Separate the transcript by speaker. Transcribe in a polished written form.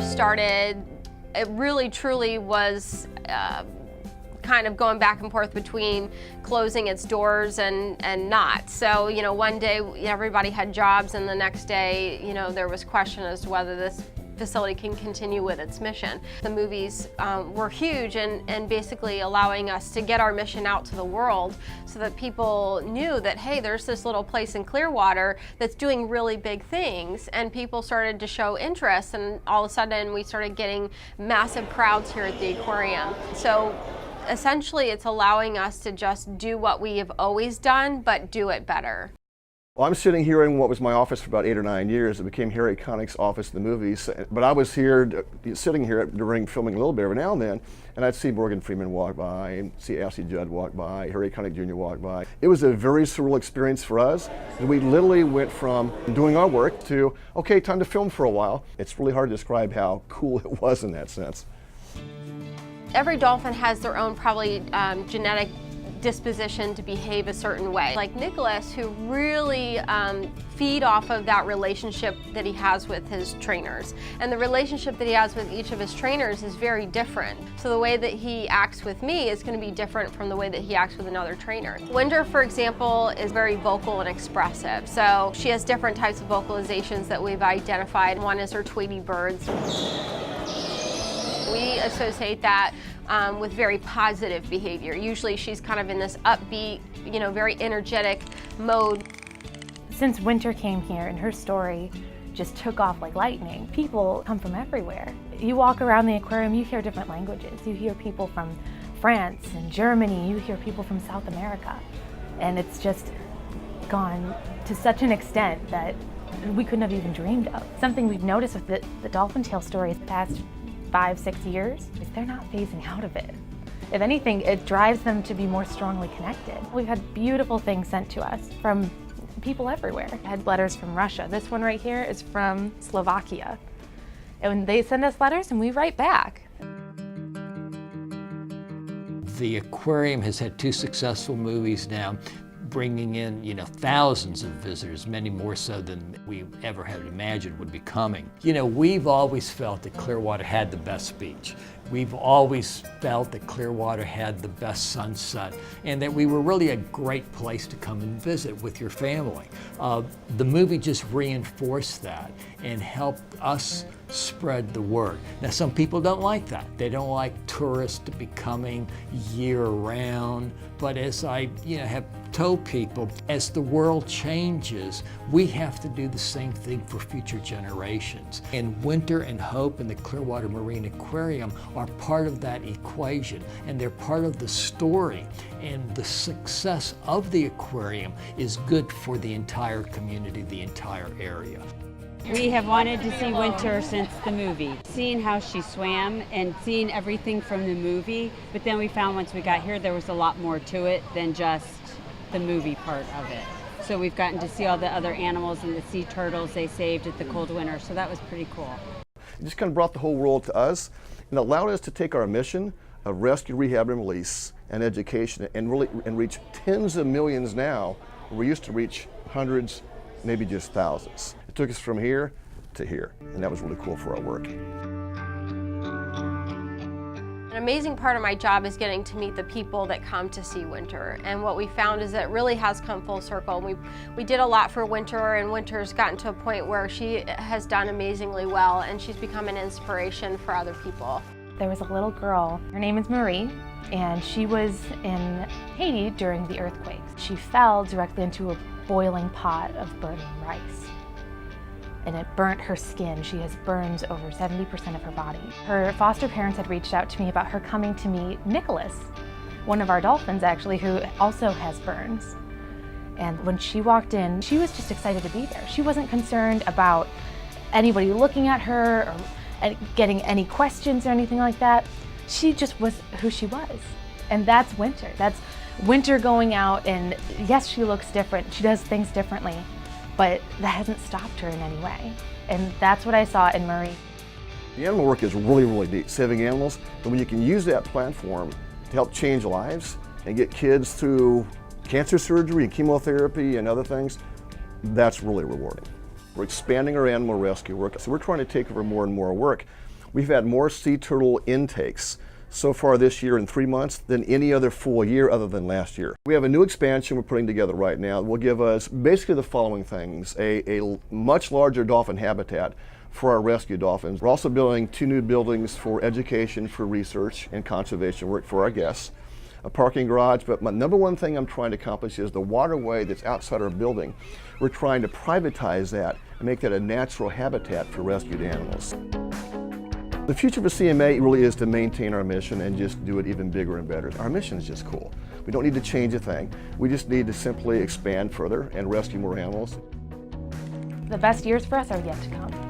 Speaker 1: started, it really truly was kind of going back and forth between closing its doors and not. So, you know, one day everybody had jobs, and the next day, you know, there was question as to whether this facility can continue with its mission. The movies were huge and basically allowing us to get our mission out to the world so that people knew that, hey, there's this little place in Clearwater that's doing really big things, and people started to show interest, and all of a sudden we started getting massive crowds here at the aquarium. So essentially it's allowing us to just do what we have always done, but do it better.
Speaker 2: Well, I'm sitting here in what was my office for about 8 or 9 years. It became Harry Connick's office in the movies. But I was here, sitting here during filming Little Bear every now and then, and I'd see Morgan Freeman walk by, and see Ashley Judd walk by, Harry Connick Jr. walk by. It was a very surreal experience for us. We literally went from doing our work to, okay, time to film for a while. It's really hard to describe how cool it was in that sense.
Speaker 1: Every dolphin has their own probably genetic disposition to behave a certain way. Like Nicholas, who really feed off of that relationship that he has with his trainers. And the relationship that he has with each of his trainers is very different. So the way that he acts with me is going to be different from the way that he acts with another trainer. Winter, for example, is very vocal and expressive. So she has different types of vocalizations that we've identified. One is her Tweety birds. We associate that with very positive behavior. Usually she's kind of in this upbeat, you know, very energetic mode.
Speaker 3: Since Winter came here and her story just took off like lightning, people come from everywhere. You walk around the aquarium, you hear different languages. You hear people from France and Germany, you hear people from South America. And it's just gone to such an extent that we couldn't have even dreamed of. Something we've noticed with the Dolphin Tale story is the past 5-6 years, is they're not phasing out of it. If anything, it drives them to be more strongly connected. We've had beautiful things sent to us from people everywhere. I had letters from Russia. This one right here is from Slovakia. And they send us letters and we write back.
Speaker 4: The aquarium has had 2 successful movies now, bringing in, you know, thousands of visitors, many more so than we ever had imagined would be coming. You know, we've always felt that Clearwater had the best beach. We've always felt that Clearwater had the best sunset, and that we were really a great place to come and visit with your family. The movie just reinforced that and helped us spread the word. Now, some people don't like that. They don't like tourists to be coming year-round. But as I have told people, as the world changes, we have to do the same thing for future generations. And Winter and Hope and the Clearwater Marine Aquarium are part of that equation, and they're part of the story. And the success of the aquarium is good for the entire community, the entire area.
Speaker 5: We have wanted to see Winter since the movie. Seeing how she swam and seeing everything from the movie, but then we found once we got here there was a lot more to it than just the movie part of it. So we've gotten to see all the other animals and the sea turtles they saved at the cold winter, so that was pretty cool.
Speaker 2: It just kind of brought the whole world to us and allowed us to take our mission of rescue, rehab, and release and education and reach tens of millions now, where we used to reach hundreds, maybe just thousands. It took us from here to here, and that was really cool for our work.
Speaker 1: An amazing part of my job is getting to meet the people that come to see Winter, and what we found is that it really has come full circle. We did a lot for Winter, and Winter's gotten to a point where she has done amazingly well, and she's become an inspiration for other people.
Speaker 3: There was a little girl, her name is Marie, and she was in Haiti during the earthquakes. She fell directly into a boiling pot of burning rice, and it burnt her skin. She has burns over 70% of her body. Her foster parents had reached out to me about her coming to meet Nicholas, one of our dolphins actually, who also has burns. And when she walked in, she was just excited to be there. She wasn't concerned about anybody looking at her or getting any questions or anything like that. She just was who she was. And that's Winter. That's Winter going out, and yes, she looks different. She does things differently, but that hasn't stopped her in any way. And that's what I saw in Marie.
Speaker 2: The animal work is really, really neat, saving animals. But when you can use that platform to help change lives and get kids through cancer surgery and chemotherapy and other things, that's really rewarding. We're expanding our animal rescue work, so we're trying to take over more and more work. We've had more sea turtle intakes so far this year in 3 months than any other full year other than last year. We have a new expansion we're putting together right now that will give us basically the following things: a much larger dolphin habitat for our rescue dolphins. We're also building 2 new buildings for education, for research, and conservation work for our guests, a parking garage, but my number one thing I'm trying to accomplish is the waterway that's outside our building. We're trying to privatize that and make that a natural habitat for rescued animals. The future for CMA really is to maintain our mission and just do it even bigger and better. Our mission is just cool. We don't need to change a thing. We just need to simply expand further and rescue more animals.
Speaker 3: The best years for us are yet to come.